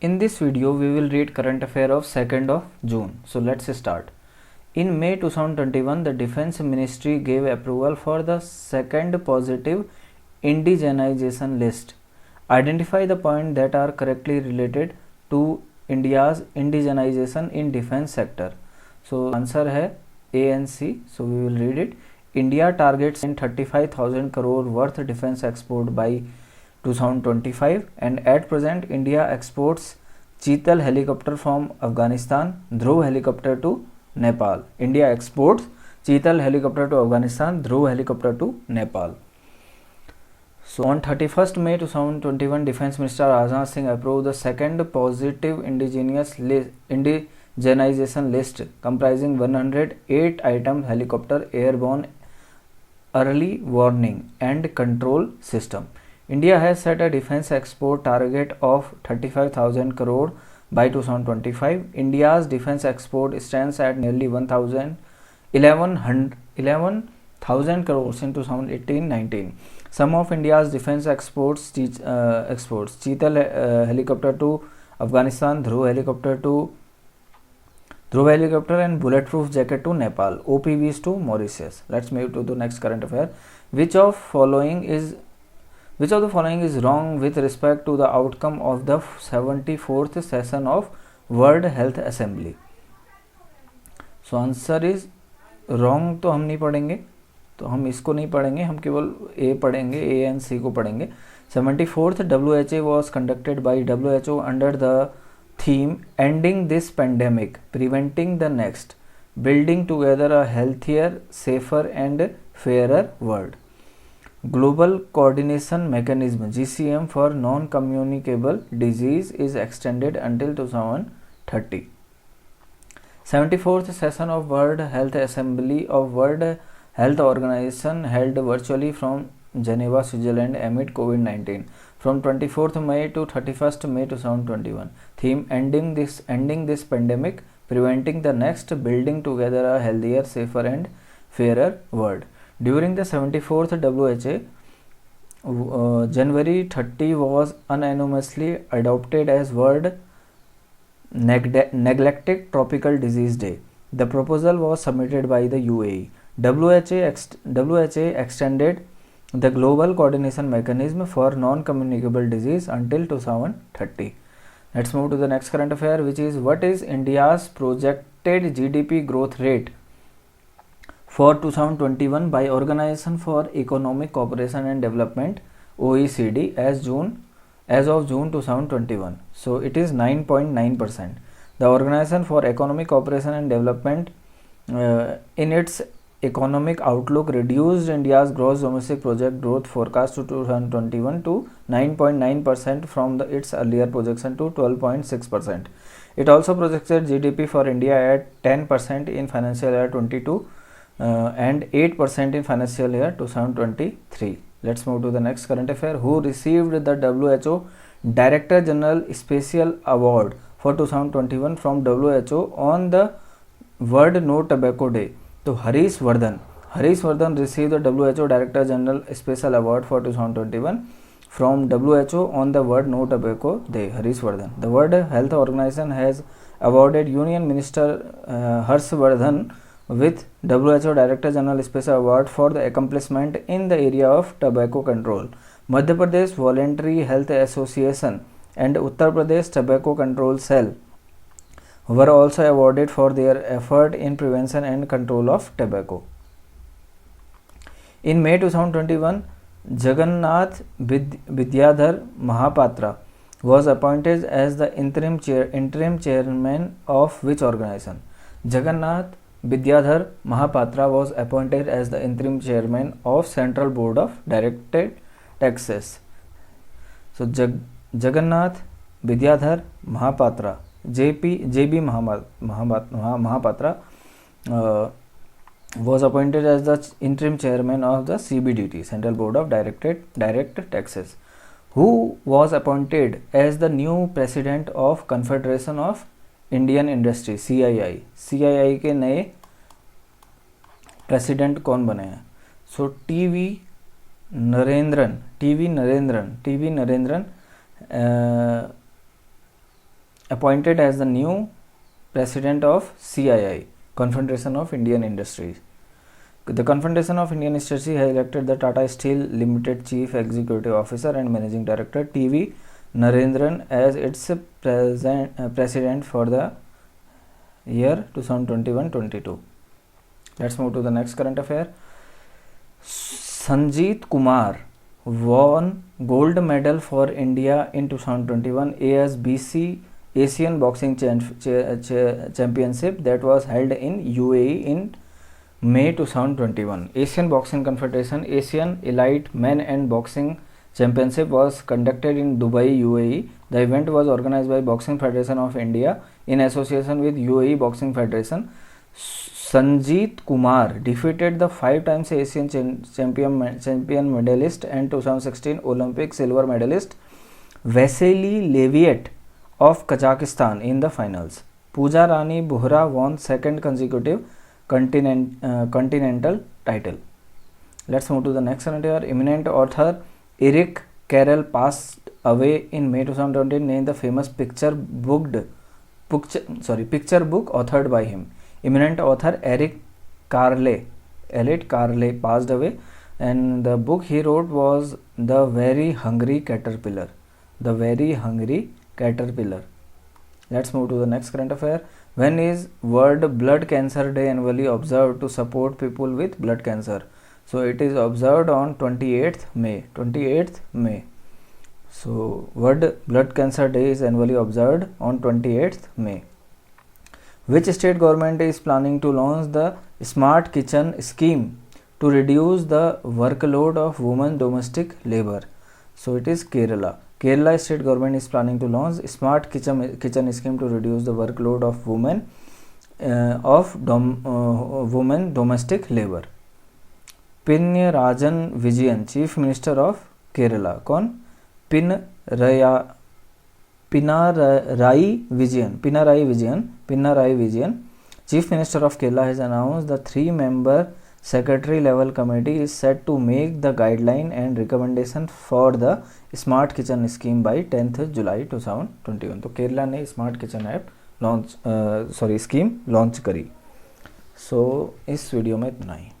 In this video, we will read current affair of 2nd of June. So let's start. In May 2021, the Defense Ministry gave approval for the second positive indigenization list. Identify the points that are correctly related to India's indigenization in defense sector. So answer है A and C. So we will read it. India targets in 35,000 crore worth defense export by 2025, and at present India exports Cheetal helicopter from Afghanistan, Dhruv helicopter to Nepal. India exports Cheetal helicopter to Afghanistan, Dhruv helicopter to Nepal. So on 31st May 2021, Defense Minister Rajnath Singh approved the second positive indigenization list comprising 108 items helicopter, airborne early warning and control system. India has set a defense export target of 35,000 crore by 2025. India's defense export stands at nearly 11,000 crores in 2018-19. Some of India's defense exports Cheetal helicopter to Afghanistan, Dhruv helicopter and bulletproof jacket to Nepal, OPVs to Mauritius. Let's move to the next current affair. Which of the following is wrong with respect to the outcome of the 74th session of World Health Assembly? So answer is wrong. तो हम नहीं पढ़ेंगे, तो हम इसको नहीं पढ़ेंगे, हम केवल A पढ़ेंगे, A and C को पढ़ेंगे. 74th WHA was conducted by WHO under the theme Ending this Pandemic, Preventing the Next, Building Together a Healthier, Safer and Fairer World. Global Coordination Mechanism GCM for Non-Communicable Disease is extended until 2030. 74th session of World Health Assembly of World Health Organization held virtually from Geneva, Switzerland amid COVID-19 from 24th May to 31st May 2021. Theme Ending this Pandemic, Preventing the Next, Building Together a Healthier, Safer and Fairer World. During the 74th WHA, January 30 was unanimously adopted as World Neglected Tropical Disease Day. The proposal was submitted by the UAE. WHA extended the Global Coordination Mechanism for Non-Communicable Disease until 2030. Let's move to the next current affair, which is what is India's projected GDP growth rate for 2021 by Organization for Economic Cooperation and Development OECD as of June 2021. So it is 9.9%. The Organization for Economic Cooperation and Development in its economic outlook reduced India's gross domestic product growth forecast to 2021 to 9.9% from its earlier projection to 12.6%. It also projected GDP for India at 10% in financial year 22 and 8% in financial year 2023. Let's move to the next current affair. Who received the WHO Director General Special Award for 2021 from WHO on the World No Tobacco Day? So Harish Vardhan received the WHO Director General Special Award for 2021 from WHO on the World No Tobacco Day. Harish Vardhan. The World Health Organization has awarded Union Minister Harsh Vardhan with WHO Director General Special Award for the accomplishment in the area of tobacco control. Madhya Pradesh Voluntary Health Association and Uttar Pradesh Tobacco Control Cell were also awarded for their effort in prevention and control of tobacco. In May 2021, Jagannath Vidyadhar Mahapatra was appointed as the interim chairman of which organization? Jagannath Vidyadhar Mahapatra was appointed as the interim chairman of Central Board of Direct Taxes. So Jagannath Vidyadhar Mahapatra, JB Mahapatra was appointed as the interim chairman of the CBDT, Central Board of Direct Taxes. Who was appointed as the new president of Confederation of Indian industry CII के नए president कौन बने हैं? So TV Narendran appointed as the new president of CII, Confederation of Indian Industries. The Confederation of Indian Industries has elected the Tata Steel Limited Chief Executive Officer and Managing Director T.V. Narendran as its president for the year 2021-22. Let's move to the next current affair. Sanjeet Kumar won gold medal for India in 2021 ASBC Asian Boxing Championship that was held in UAE in May 2021. Asian Boxing Confederation Asian Elite Men and Boxing Championship was conducted in Dubai, UAE. The event was organized by Boxing Federation of India in association with UAE Boxing Federation. Sanjeet Kumar defeated the 5 times Asian champion medalist and 2016 Olympic silver medalist Vasily Leviat of Kazakhstan in the finals. Pooja Rani Bohra won second consecutive continental title. Let's move to the next one. Eminent author Eric Carle passed away in May 2020, named the famous picture book authored by him. Eminent author Eric Carle passed away, and the book he wrote was The Very Hungry Caterpillar. Let's move to the next current affair. When is World Blood Cancer Day annually observed to support people with blood cancer? So it is observed on 28th May. So World Blood Cancer Day is annually observed on 28th May. Which state government is planning to launch the Smart Kitchen scheme to reduce the workload of women domestic labor? So it is Kerala. Kerala state government is planning to launch Smart Kitchen scheme to reduce the workload of women domestic labor. Pinarayi Vijayan, Chief Minister of Kerala. कौन? Pinarayi Vijayan, Chief Minister of Kerala, has announced the 3-member secretary level committee is set to make the guideline and recommendation for the Smart Kitchen scheme by 10th July 2021. तो केरला ने smart kitchen app scheme launch करी. सो इस video में इतना ही.